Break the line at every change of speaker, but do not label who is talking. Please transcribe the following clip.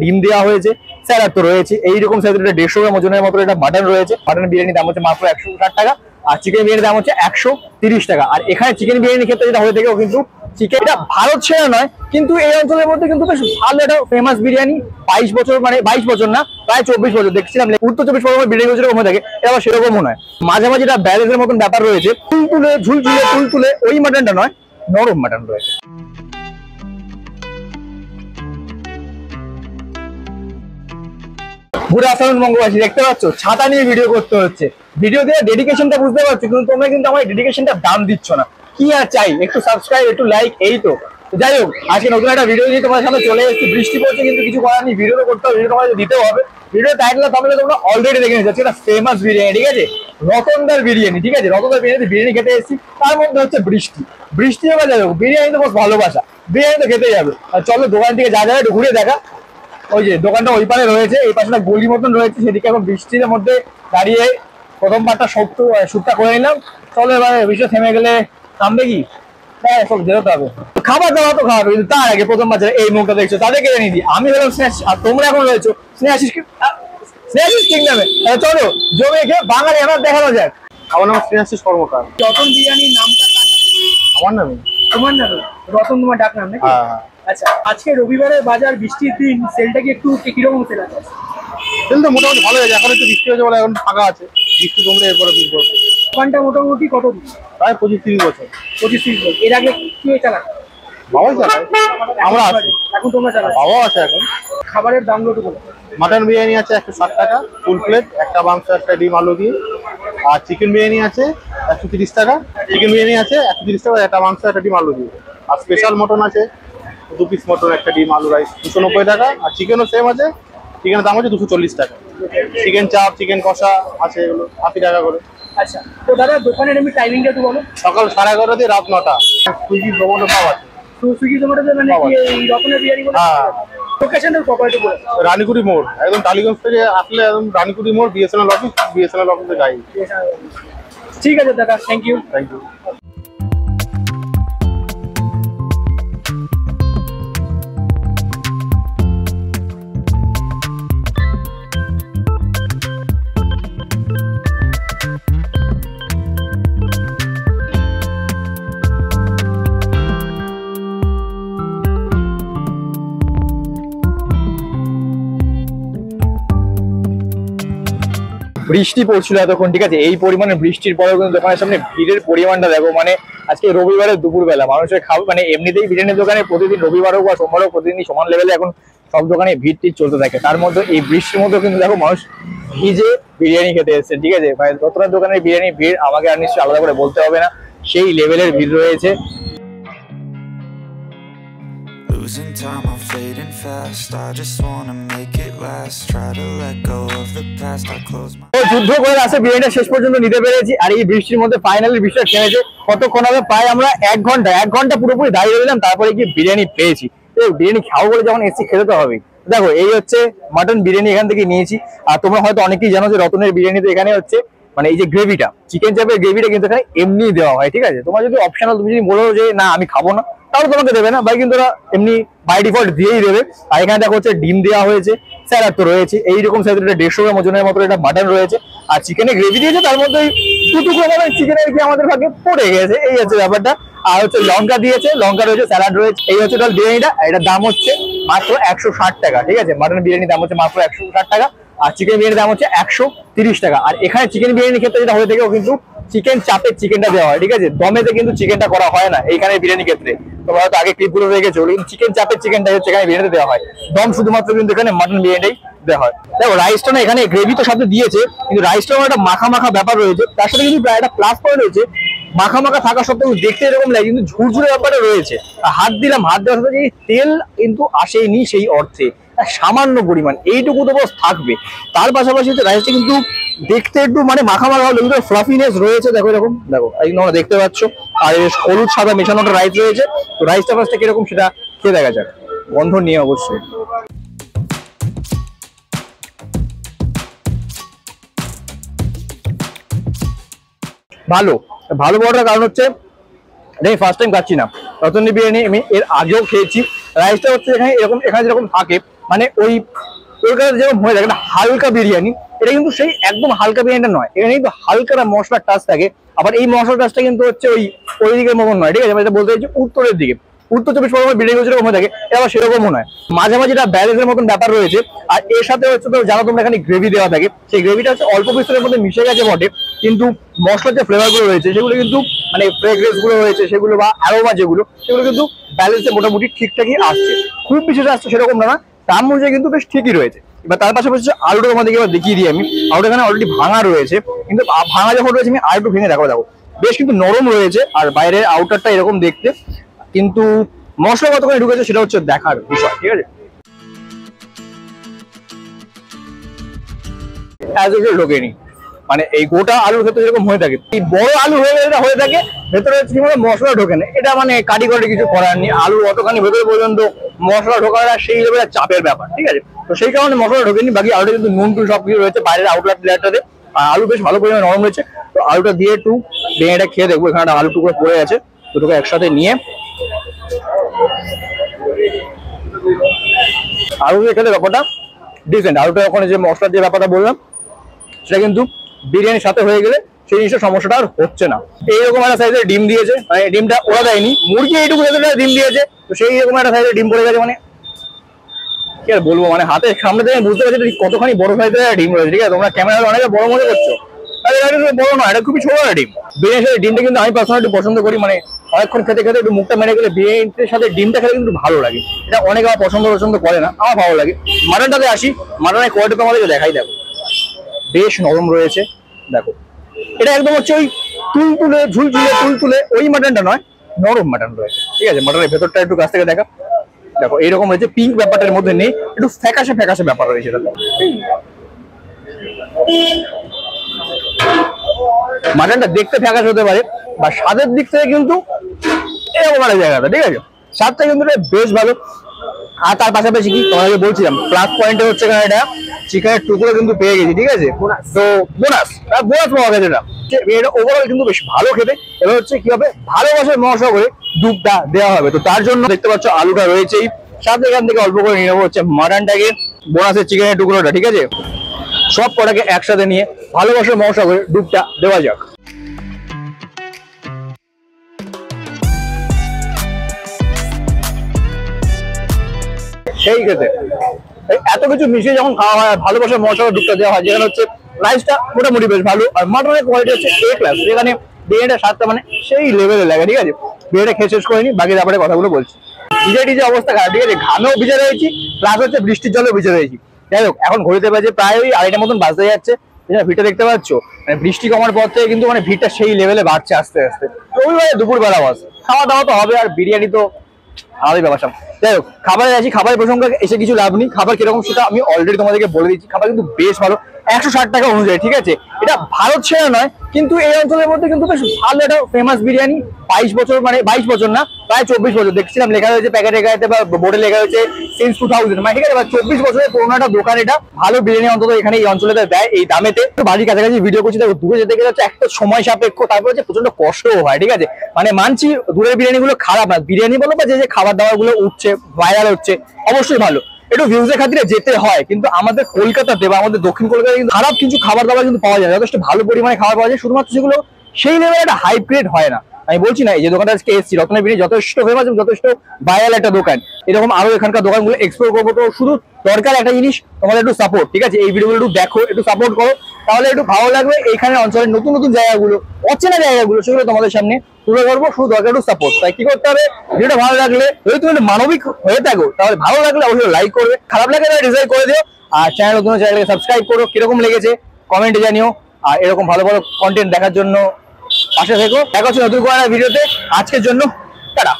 ডিম দেওয়া হয়েছে, স্যালাড তো রয়েছে। এইরকম সাইজের 150 গ্রাম ওজনের মতো এটা মাটন রয়েছে। মাটন বিরিয়ানির দাম হচ্ছে মাত্র 160 টাকা, আর চিকেন বিরিয়ানির দাম হচ্ছে 130 টাকা। আর এখানে চিকেন বিরিয়ানির ক্ষেত্রে যেটা হয়ে থাকেও কিন্তু চিকেনটা ভারত সেরা নয়, কিন্তু এই অঞ্চলের মধ্যে কিন্তু বেশ ভালো একটা ফেমাস বিরিয়ানি। 22 বছর, মানে 22 বছর না, প্রায় 24 বছর দেখছিলাম উত্তর 24 পরগনার বিরিয়ানি যেরকম হয়ে থাকে, এটা আবার সেরকমও নয়। মাঝে মাঝে এটা ব্যালেন্সের মতন ব্যাপার রয়েছে, ঝুলঝুলে ওই মাটনটা নয়, নরম মাটন রয়েছে। গুড আফটারনুন বঙ্গবাসী, দেখতে পাচ্ছ ছাতা নিয়ে ভিডিও করতে হচ্ছে। ভিডিও দিয়ে ডেডিকেশনটা বুঝতে পারছো, কিন্তু তোমরা কিন্তু আমার ডেডিকেশনটা দাম দিচ্ছ না। কি আর চাই, একটু সাবস্ক্রাইব, একটু লাইক, এই তো। যাই হোক, আজকে নতুন একটা ভিডিও নিয়ে তোমার সামনে চলে এসেছি। বৃষ্টি পড়ছে কিন্তু কিছু করার নেই, ভিডিও করতে হবে, ভিডিও তোমাদের দিতেও হবে। ভিডিও টাইটেল থামলে তোমরা অলরেডি দেখে নিচ্ছি, এটা ফেমাস বিরিয়ানি, ঠিক আছে, রতনদার বিরিয়ানি, ঠিক আছে। রতনদার বিরিয়ানি খেতে এসেছি, তার মধ্যে হচ্ছে বৃষ্টি হবে। যাই হোক, বিরিয়ানি তো খুব ভালোবাসা, বিরিয়ানি তো খেতে যাবে। আর চলো দোকান থেকে যা যাবে একটু ঘুরে দেখা। ওই যে দোকানটা ওই পারে রয়েছে, এই পাশে গলি মতন রয়েছে, সেদিকে এখন বৃষ্টির মধ্যে দাঁড়িয়ে প্রথম পার্টটা শুটটা করে নিলাম। চলো এবারে বৃষ্টি থেমে গেলে নামবে কি, সব যেতে হবে। খাবার দাবার তো খাওয়া, কিন্তু তার আগে প্রথম বাচ্চারা এই মুখটা দেখছো, তাদেরকে জানিয়ে দিই আমি হলাম স্নেহাশিস, আর তোমরা এখন রয়েছো স্নেহাশিস কিংডমে। চলো জমে খেয়ে বাঙালি আমার দেখানো যাক।
আমার নাম স্নেহাশিস কর্মকার।
রতন বিরিয়ানির নামটা
আমার নামে?
তোমার নামে রতন, তোমার ডাক নাম নাকি? আচ্ছা, আজকে রবিবারের বাজার, বৃষ্টির দিন, সেলটা কি একটু কিরকম সেল আছে?
সেল তো মোটামুটি ভালো হয়েছে, এখন একটু বৃষ্টি হয়েছে বলে এখন ফাঁকা আছে। বৃষ্টি কমলে এরপরে ভিড় করবে।
দোকানটা মোটামুটি কত দিন?
প্রায় 25-30 বছর।
25-30 বছর। এর আগে কি চালান?
বাবাই চালায়, আমরা আছি।
এখন তোমরা চালান?
বাবাও আছে এখন।
খাবারের দাম কত বলো?
মাটন বিরিয়ানি আছে 160 টাকা ফুল প্লেট, একটা মাংস একটা ডিম আলু দিয়ে। আর চিকেন বিরিয়ানি আছে 130 টাকা, চিকেন বিরিয়ানি আছে 130 টাকা, একটা মাংস একটা ডিম আলু দিয়ে। আর স্পেশাল মটন আছে 2 পিস মটন, একটা ডিম আলু রাইস 290 টাকা। আর চিকেনও সেম আছে, চিকেনের দাম হচ্ছে 240 টাকা। চিকেন চাপ, চিকেন কষা আছে, এগুলো 80 টাকা করে।
আচ্ছা, তো দাদা দোকানের এমনি টাইমিংটা একটু বলো।
সকাল 11:30 দিয়ে রাত 9টা। সুইগি জোম্যাটো পাওয়া আছে।
তো সুইগি জোম্যাটোতে মানে কি এই রতনের বিরিয়ানি বলে?
হ্যাঁ,
লোকেশনটা প্রপার্টি বলে।
রানীকুড়ি মোড়, একদম টালিগঞ্জ থেকে আসলে একদম রানীকুড়ি মোড়, বিএসএনএল অফিসের গাড়ি।
ঠিক আছে দাদা, থ্যাংক ইউ।
বৃষ্টি পড়ছিল এতক্ষণ, ঠিক আছে। এই পরিমাণে বৃষ্টির পরেও কিন্তু দোকানের সামনে ভিড়ের পরিমাণটা দেখো, মানে আজকে রবিবারের দুপুরবেলা মানুষের খাওয়া, মানে এমনিতেই বিরিয়ানির দোকানে প্রতিদিন রবিবার হোক বা সোমবার হোক প্রতিদিনই সমান লেভেলে এখন সব দোকানে ভিড় টিড় চলতে থাকে। তার মধ্যে এই বৃষ্টির মধ্যেও কিন্তু দেখো মানুষ ভিজে বিরিয়ানি খেতে এসছে, ঠিক আছে। মানে রতনের দোকানের বিরিয়ানি ভিড় আমাকে আর নিশ্চয়ই আলাদা করে বলতে হবে না, সেই লেভেলের ভিড় রয়েছে।
Losing time, I'm fading fast. I just wanna make it last. Try to let go of the past. I close my
যুদ্ধ করে আসে বিরিয়ানিটা শেষ পর্যন্ত নিতে পেরেছি। আর এই বৃষ্টির মধ্যে ফাইনালি বৃষ্টিটা থেমেছে। কতক্ষণ হবে, প্রায় আমরা 1 ঘন্টা পুরোপুরি দাঁড়িয়ে রইলাম, তারপরে গিয়ে বিরিয়ানি পেয়েছি। বিরিয়ানি খাবো বলে যখন এসেছি খেতে তো হবেই। দেখো এই হচ্ছে মাটন বিরিয়ানি এখান থেকে নিয়েছি। আর তোমরা হয়তো অনেকেই জানো যে রতনের বিরিয়ানি তো এখানে হচ্ছে মানে এই যে গ্রেভিটা, চিকেন চাপের গ্রেভিটা কিন্তু এখানে এমনি দেওয়া হয়, ঠিক আছে। তোমার যদি অপশনাল, তুমি যদি বলো যে না আমি খাবো না, তাহলে তোমাকে দেবে না ভাই, কিন্তু ওরা এমনি বাই ডিফল্ট দিয়েই দেবে। আর এখানে দেখো হচ্ছে ডিম দেওয়া হয়েছে, স্যালাড তো রয়েছে। এইরকম সাইজের 150 গ্রাম ওজনের মতো এটা মাটন রয়েছে। আর চিকেনের গ্রেভি দিয়েছে, তার মধ্যে 2 টুকরো মানে চিকেনের কি আমাদের ভাগে পড়ে গেছে, এই হচ্ছে ব্যাপারটা। আর হচ্ছে লঙ্কা দিয়েছে, লঙ্কা রয়েছে, স্যালাড রয়েছে। এই হচ্ছে টোটাল বিরিয়ানিটা। এটার দাম হচ্ছে মাত্র 160 টাকা, ঠিক আছে। মাটন বিরিয়ানির দাম হচ্ছে মাত্র 160 টাকা, আর চিকেন বিরিয়ানির দাম হচ্ছে 130 টাকা। আর এখানে চিকেন বিরিয়ানির ক্ষেত্রে যেটা হয়ে থাকে, কিন্তু চিকেন চাপের চিকেনটা দেওয়া হয়, ঠিক আছে। দমেতে কিন্তু চিকেনটা করা হয় না এইখানে বিরিয়ানি ক্ষেত্রে। তোমরা হয়তো আগে ক্লিপগুলো দেখেছো, কিন্তু চিকেন চাপের চিকেনটা হচ্ছে এখানে বিরিয়ানিতে দেওয়া হয়। দম শুধুমাত্র কিন্তু এখানে মাটন বিরিয়ানিটাই দেওয়া হয়। দেখো রাইসটা না, এখানে গ্রেভি তো সাথে দিয়েছে, কিন্তু রাইসটাও একটা মাখা মাখা ব্যাপার রয়েছে। তার সাথে কিন্তু প্রায় একটা প্লাস পয়েন্ট রয়েছে, মাখা মাখা থাকা সত্ত্বেও দেখতে এরকম লাগে, কিন্তু ঝুরঝুরে ব্যাপারে রয়েছে। হাত দিলাম, হাত দেওয়ার সাথে তেল কিন্তু আসেনি সেই অর্থে, সামান্য পরিমাণ এইটুকু তো বস থাকবে। তার পাশাপাশি রাইসটা কিন্তু দেখতে একটু মানে মাখা মাখা হলো, কিন্তু ফ্লাফিনেস রয়েছে। দেখো এরকম, দেখো এই তোমরা দেখতে পাচ্ছ। আর হলুদ সাদা মেশানোটা রাইস রয়েছে। তো রাইসটা ফার্স্টে কিরকম সেটা খেয়ে দেখা যাক, গন্ধ নিয়ে অবশ্যই। ভালো ভালো বলার কারণ হচ্ছে আমি ফার্স্ট টাইম খাচ্ছি না রতন বিরিয়ানি, আমি এর আগেও খেয়েছি। রাইসটা হচ্ছে এখানে এরকম, এখানে যেরকম থাকে মানে ওই কলকাতার যেরকম হয়ে থাকে একটা হালকা বিরিয়ানি, এটা কিন্তু সেই একদম হালকা বিরিয়ানিটা নয়, এখানে কিন্তু হালকা মশলার টাচ থাকে। আবার এই মশলার টাচটা কিন্তু হচ্ছে ওই দিকের মতন নয়, ঠিক আছে, আমি এটা বলতে চাইছি উত্তরের দিকে, উত্তর 24 পরগনার বিরিয়ানি যেরকম হয়ে থাকে এটা আবার সেরকমও নয়, মাঝামাঝি একটা ব্যালেন্সের মতন ব্যাপার রয়েছে। আর এর সাথে হচ্ছে তো জানো তোমরা এখানে গ্রেভি দেওয়া থাকে, সেই গ্রেভিটা হচ্ছে অল্প বিস্তরের মধ্যে মিশে গেছে বটে, কিন্তু মশলার যে ফ্লেভার গুলো রয়েছে সেগুলো কিন্তু মানে ফ্রেগ্রেন্স গুলো রয়েছে সেগুলো বা অ্যারোমা যেগুলো সেগুলো কিন্তু ব্যালেন্সে মোটামুটি ঠিকঠাকই আসছে, খুব বিশেষ আসছে সেরকম না, তার মধ্যে কিন্তু বেশ ঠিকই রয়েছে। এবার তার পাশাপাশি আলুটা তোমাদেরকে এবার দেখিয়ে দিই আমি, আলুটা এখানে অলরেডি ভাঙা রয়েছে, কিন্তু ভাঙা যখন রয়েছে আমি আর একটু ভেঙে দেখো, বেশ কিন্তু নরম রয়েছে, আর বাইরের আউটারটা এরকম দেখতে, কিন্তু মশলা কতখানি ঢুকেছে সেটা হচ্ছে দেখার বিষয়, ঠিক আছে। ঢোকেনি, মানে এই গোটা আলুর ক্ষেত্রে যেরকম হয়ে থাকে, এই বড় আলু হয়ে গেলে হয়ে থাকে ভেতরে হচ্ছে মশলা ঢোকে না, এটা মানে কারিগরি কিছু করার নেই, আলু অতখানি ভেতরে পর্যন্ত মশলা ঢোকাটা সেই লেভেলের চাপের ব্যাপার, ঠিক আছে। তো সেই কারণে মশলা ঢোকেনি, বাকি আলুটা কিন্তু নুন টুন সবকিছু রয়েছে বাইরের আউটলার প্লেয়ারটাতে, আর আলু বেশ ভালো পরিমাণে নরম রয়েছে। তো আলুটা দিয়ে একটু ভেঙেটা খেয়ে দেখবো, এখানে একটা আলু টুকরো পড়ে আছে, দুটোকে একসাথে নিয়ে আলু দিয়ে খেলে ব্যাপারটা ডিসেন্ট। আলুটা ওখানে যে মশলার যে ব্যাপারটা বললাম সেটা কিন্তু বিরিয়ানির সাথে হয়ে গেলে সেই জিনিসটা সমস্যাটা আর হচ্ছে না। এইরকম একটা সাইজের ডিম দিয়েছে, মানে ডিমটা ওরা দেয়নি, মুরগি এইটুকু ডিম দিয়েছে, তো সেই রকম একটা সাইজের ডিম পড়ে গেছে, মানে কি আর বলবো, মানে হাতে সামনে থেকে বুঝতে পারছি কতখানি বড় সাইজের ডিম রয়েছে, ঠিক আছে। তোমরা ক্যামেরা অনেকে বড় মনে করছো, বড় নয়, এটা খুবই ছোট একটা ডিম। বিরিয়ানির সাথে ডিমটা কিন্তু আমি পার্সোনালি পছন্দ করি, মানে অনেকক্ষণ খেতে খেতে একটু মুখটা মেরে গেলে বিরিয়ানির সাথে ডিমটা খেতে কিন্তু ভালো লাগে, এটা অনেকে আমার পছন্দ করে না, আমার ভালো লাগে। মাটনটাতে আসি, মাটনের কোয়ালিটি তোমাদেরকে দেখাই, দেখো বেশ নরম রয়েছে, দেখো এটা একদম হচ্ছে ওই তুলতুলে তুলতুলে ওই মাটনটা নয়, নরম মাটন রয়েছে, ঠিক আছে। মাটনের ভেতরটা একটু কাছ থেকে দেখা, দেখো এইরকম রয়েছে, পিঙ্ক ব্যাপারটার মধ্যে নেই, একটু ফ্যাকাশে ফ্যাকাশে ব্যাপার রয়েছে এটা। মাটনটা দেখতে ফ্যাকাশে হতে পারে, বা স্বাদের দিক থেকে কিন্তু এরকম একটা জায়গাটা, ঠিক আছে, স্বাদটা কিন্তু বেশ ভালো। আর তার পাশাপাশি কি তোমাকে বলছিলাম, প্লাস পয়েন্টে হচ্ছে এখানে এটা চিকেনের টুকরো কিন্তু পেয়ে গেছি, ঠিক আছে, তো বোনাস পাওয়া গেছে, এটা ওভারঅল কিন্তু বেশ ভালো খেতে। এবার হচ্ছে কি হবে, ভালোবাসার মশলা করে দুধটা দেওয়া হবে, তো তার জন্য দেখতে পাচ্ছ আলুটা রয়েছেই, সাথে এখান থেকে অল্প করে নিয়ে নেবো হচ্ছে মাটনটাকে, বোনাসের চিকেনের টুকরোটা, ঠিক আছে, সব কটাকে একসাথে নিয়ে ভালোবাসার মশলা করে দুধটা দেওয়া যাক। সেই খেতে এত কিছু মিশিয়ে যখন খাওয়া হয়, ভালোবাসার মশলা দুধটা দেওয়া হয়, যেখানে হচ্ছে রাইসটা মোটামুটি বেশ ভালো, আর মাটনের কোয়ালিটি হচ্ছে A ক্লাস, যেখানে বিরিয়ানিটা স্বাদটা মানে সেই লেভেলে লাগে, ঠিক আছে। বিরিয়ানিটা খেয়ে শেষ করিনি, বাকি ব্যাপারে কথাগুলো বলছি। ভিজে অবস্থা খারাপ, ঠিক আছে, ঘামেও ভিজে রয়েছি, প্লাস হচ্ছে বৃষ্টির জলেও ভিজে রয়েছি। যাই হোক, এখন ঘড়িতে বাজে প্রায় ওই 2:30 মতন বাজতে যাচ্ছে, ভিড়টা দেখতে পাচ্ছ, মানে বৃষ্টি কমার পর থেকে কিন্তু মানে ভিড়টা সেই লেভেলে বাড়ছে আস্তে আস্তে। রবিবারে দুপুরবেলা বাস খাওয়া দাওয়া তো হবে, আর বিরিয়ানি তো আলাদাই ব্যাপার। যাই হোক, খাবারে আছি, খাবারের প্রসঙ্গে এসে কিছু লাভ নেই, খাবার কিরকম সেটা আমি অলরেডি তোমাদেরকে বলে দিচ্ছি। খাবার কিন্তু বেশ ভালো, 160 টাকা অনুযায়ী, ঠিক আছে। এটা ভারত ছেড়ে নয়, কিন্তু এই অঞ্চলের মধ্যে কিন্তু বেশ ভালো একটা ফেমাস বিরিয়ানি। 22 বছর, মানে 22 বছর না, প্রায় 24 বছর দেখছিলাম লেখা হয়েছে প্যাকেটে গায়ে বা বোর্ডে লেখা হয়েছে সিন্স 2000, মানে ঠিক আছে, 24 বছরের পুরোনো একটা দোকান এটা। ভালো বিরিয়ানি অন্তত এখানে এই অঞ্চলে দেয় এই দামেতে। বাড়ির কাছাকাছি ভিডিও করছি, দেখো দূরে যেতে গেলে হচ্ছে একটা সময় সাপেক্ষ, তারপর হচ্ছে প্রচন্ড কষ্টও হয়, ঠিক আছে। মানে মানছি দূরের বিরিয়ানি গুলো খারাপ না, বিরিয়ানি বলো বা যে খাবার দাবার গুলো উঠছে ভাইরাল হচ্ছে অবশ্যই ভালো, একটু ভিউজের খাতিরে যেতে হয়, কিন্তু আমাদের কলকাতাতে বা আমাদের দক্ষিণ কলকাতায় কিন্তু খারাপ কিছু খাবার দাবার কিন্তু পাওয়া যায়, যথেষ্ট ভালো পরিমাণে খাবার পাওয়া যায়, শুধুমাত্র সেগুলো সেই লেভেলে একটা হাই গ্রেড হয় না। আমি বলছি না, এই যে দোকানটা আজকে এসেছি, রত্নের বিরিয়ানি যথেষ্ট ফেমাস এবং যথেষ্ট ভাইরাল একটা দোকান, এরকম আরো এখানকার দোকানগুলো এক্সপ্লোর করবো। তো শুধু দরকার একটা জিনিস, তোমাদের একটু সাপোর্ট, ঠিক আছে। এই ভিডিওগুলো একটু দেখো, একটু সাপোর্ট করো, তাহলে একটু ভালো লাগবে। এইখানে অঞ্চলের নতুন নতুন জায়গাগুলো, অচেনা জায়গাগুলো, সেগুলো তোমাদের সামনে তুলে ধরবো, শুধু দরকার একটু সাপোর্ট। তাই কি করতে হবে, ভিডিওটা ভালো লাগলে, যদি তুমি মানবিক হয়ে থাকো তাহলে ভালো লাগলে অবশ্যই লাইক করবে, খারাপ লাগলে তাহলে ডিসলাইক করে দিও, আর চ্যানেল নতুন চ্যানেলকে সাবস্ক্রাইব করো, কিরকম লেগেছে কমেন্টে জানিও, আর এরকম ভালো ভালো কন্টেন্ট দেখার জন্য পাশে থেকো। দেখা হচ্ছে নতুন কোনো ভিডিওতে, আজকের জন্য টাটা।